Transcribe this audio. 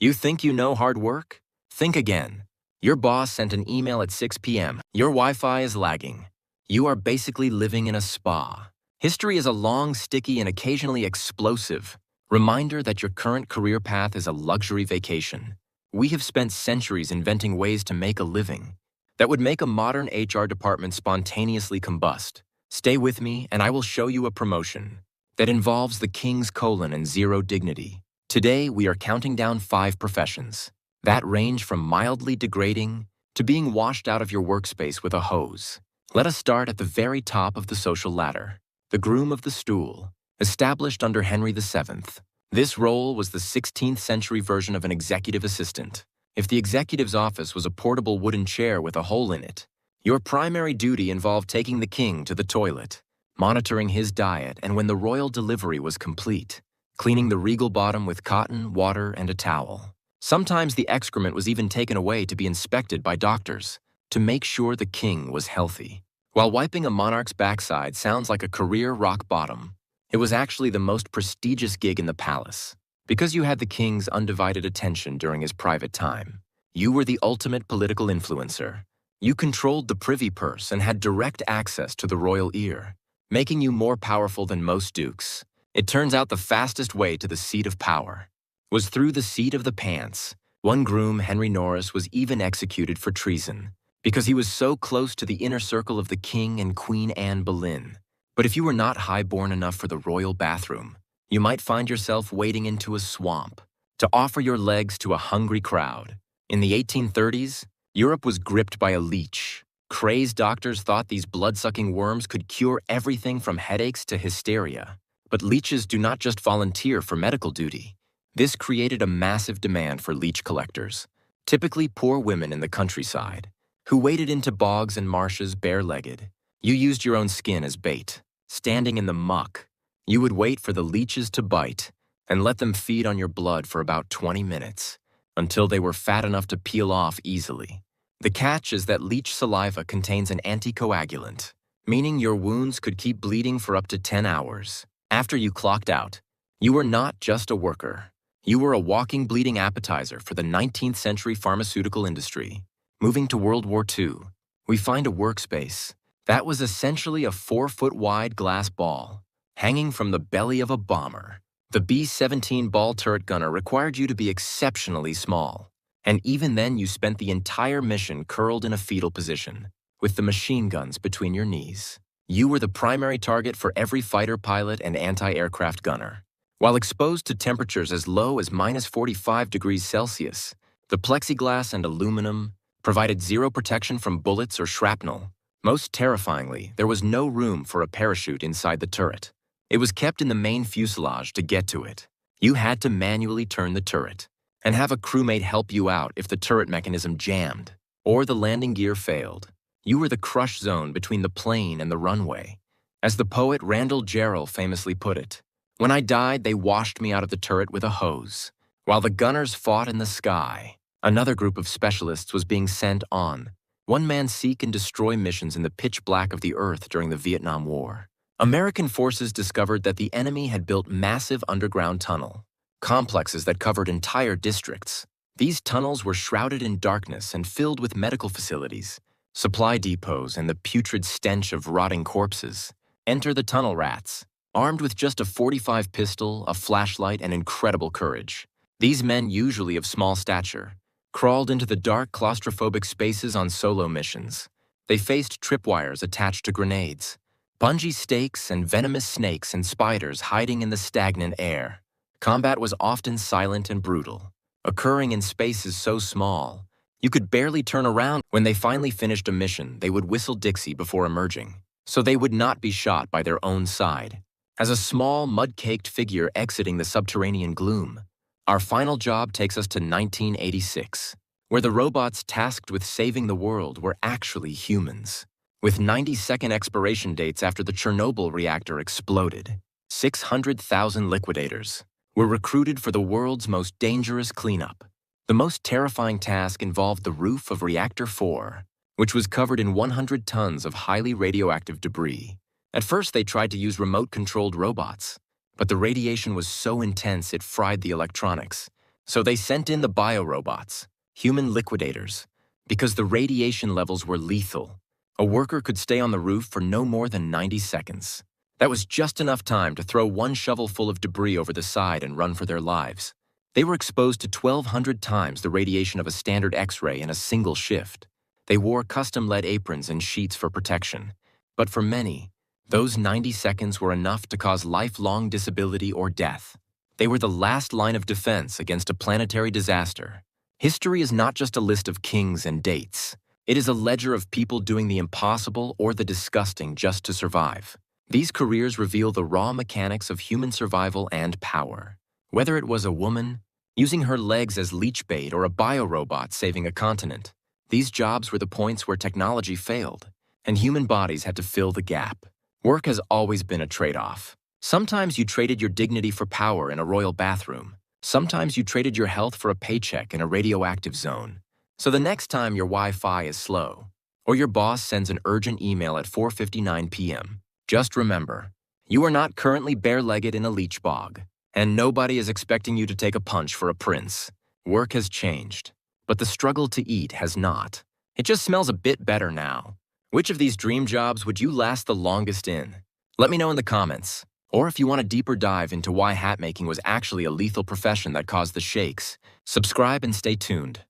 You think you know hard work? Think again. Your boss sent an email at 6 p.m. Your Wi-Fi is lagging. You are basically living in a spa. History is a long, sticky, and occasionally explosive reminder that your current career path is a luxury vacation. We have spent centuries inventing ways to make a living that would make a modern HR department spontaneously combust. Stay with me, and I will show you a promotion that involves the king's colon and zero dignity. Today, we are counting down 5 professions that range from mildly degrading to being washed out of your workspace with a hose. Let us start at the very top of the social ladder, the groom of the stool, established under Henry VII. This role was the 16th century version of an executive assistant. If the executive's office was a portable wooden chair with a hole in it, your primary duty involved taking the king to the toilet, monitoring his diet, and when the royal delivery was complete, cleaning the regal bottom with cotton, water, and a towel. Sometimes the excrement was even taken away to be inspected by doctors to make sure the king was healthy. While wiping a monarch's backside sounds like a career rock bottom, it was actually the most prestigious gig in the palace. Because you had the king's undivided attention during his private time, you were the ultimate political influencer. You controlled the privy purse and had direct access to the royal ear, making you more powerful than most dukes. It turns out the fastest way to the seat of power was through the seat of the pants. One groom, Henry Norris, was even executed for treason because he was so close to the inner circle of the King and Queen Anne Boleyn. But if you were not high-born enough for the royal bathroom, you might find yourself wading into a swamp to offer your legs to a hungry crowd. In the 1830s, Europe was gripped by a leech. Crazed doctors thought these blood-sucking worms could cure everything from headaches to hysteria. But leeches do not just volunteer for medical duty. This created a massive demand for leech collectors, typically poor women in the countryside, who waded into bogs and marshes bare-legged. You used your own skin as bait. Standing in the muck, you would wait for the leeches to bite and let them feed on your blood for about 20 minutes, until they were fat enough to peel off easily. The catch is that leech saliva contains an anticoagulant, meaning your wounds could keep bleeding for up to 10 hours. After you clocked out, you were not just a worker. You were a walking bleeding appetizer for the 19th century pharmaceutical industry. Moving to World War II, we find a workspace that was essentially a 4-foot-wide glass ball hanging from the belly of a bomber. The B-17 ball turret gunner required you to be exceptionally small, and even then you spent the entire mission curled in a fetal position, with the machine guns between your knees. You were the primary target for every fighter pilot and anti-aircraft gunner. While exposed to temperatures as low as -45 degrees Celsius, the plexiglass and aluminum provided zero protection from bullets or shrapnel. Most terrifyingly, there was no room for a parachute inside the turret. It was kept in the main fuselage to get to it. You had to manually turn the turret and have a crewmate help you out if the turret mechanism jammed or the landing gear failed. You were the crush zone between the plane and the runway. As the poet Randall Jarrell famously put it, "When I died, they washed me out of the turret with a hose." While the gunners fought in the sky, another group of specialists was being sent on one-man seek and destroy missions in the pitch black of the earth during the Vietnam War. American forces discovered that the enemy had built massive underground tunnel complexes that covered entire districts. These tunnels were shrouded in darkness and filled with medical facilities, supply depots, and the putrid stench of rotting corpses. Enter the tunnel rats, armed with just a .45 pistol, a flashlight, and incredible courage. These men, usually of small stature, crawled into the dark, claustrophobic spaces on solo missions. They faced tripwires attached to grenades, bungee stakes, and venomous snakes and spiders hiding in the stagnant air. Combat was often silent and brutal, occurring in spaces so small you could barely turn around. When they finally finished a mission, they would whistle Dixie before emerging, so they would not be shot by their own side. As a small, mud-caked figure exiting the subterranean gloom, our final job takes us to 1986, where the robots tasked with saving the world were actually humans. With 90-second expiration dates after the Chernobyl reactor exploded, 600,000 liquidators were recruited for the world's most dangerous cleanup. The most terrifying task involved the roof of Reactor 4, which was covered in 100 tons of highly radioactive debris. At first, they tried to use remote-controlled robots, but the radiation was so intense it fried the electronics, So they sent in the biorobots, human liquidators, because the radiation levels were lethal. A worker could stay on the roof for no more than 90 seconds. That was just enough time to throw one shovel full of debris over the side and run for their lives. They were exposed to 1,200 times the radiation of a standard X-ray in a single shift. They wore custom-lead aprons and sheets for protection. But for many, those 90 seconds were enough to cause lifelong disability or death. They were the last line of defense against a planetary disaster. History is not just a list of kings and dates. It is a ledger of people doing the impossible or the disgusting just to survive. These careers reveal the raw mechanics of human survival and power. Whether it was a woman using her legs as leech bait or a biorobot saving a continent, these jobs were the points where technology failed, and human bodies had to fill the gap. Work has always been a trade-off. Sometimes you traded your dignity for power in a royal bathroom. Sometimes you traded your health for a paycheck in a radioactive zone. So the next time your Wi-Fi is slow, or your boss sends an urgent email at 4:59 p.m., just remember, you are not currently bare-legged in a leech bog, and nobody is expecting you to take a punch for a prince. Work has changed, but the struggle to eat has not. It just smells a bit better now. Which of these dream jobs would you last the longest in? Let me know in the comments. Or if you want a deeper dive into why hat making was actually a lethal profession that caused the shakes, subscribe and stay tuned.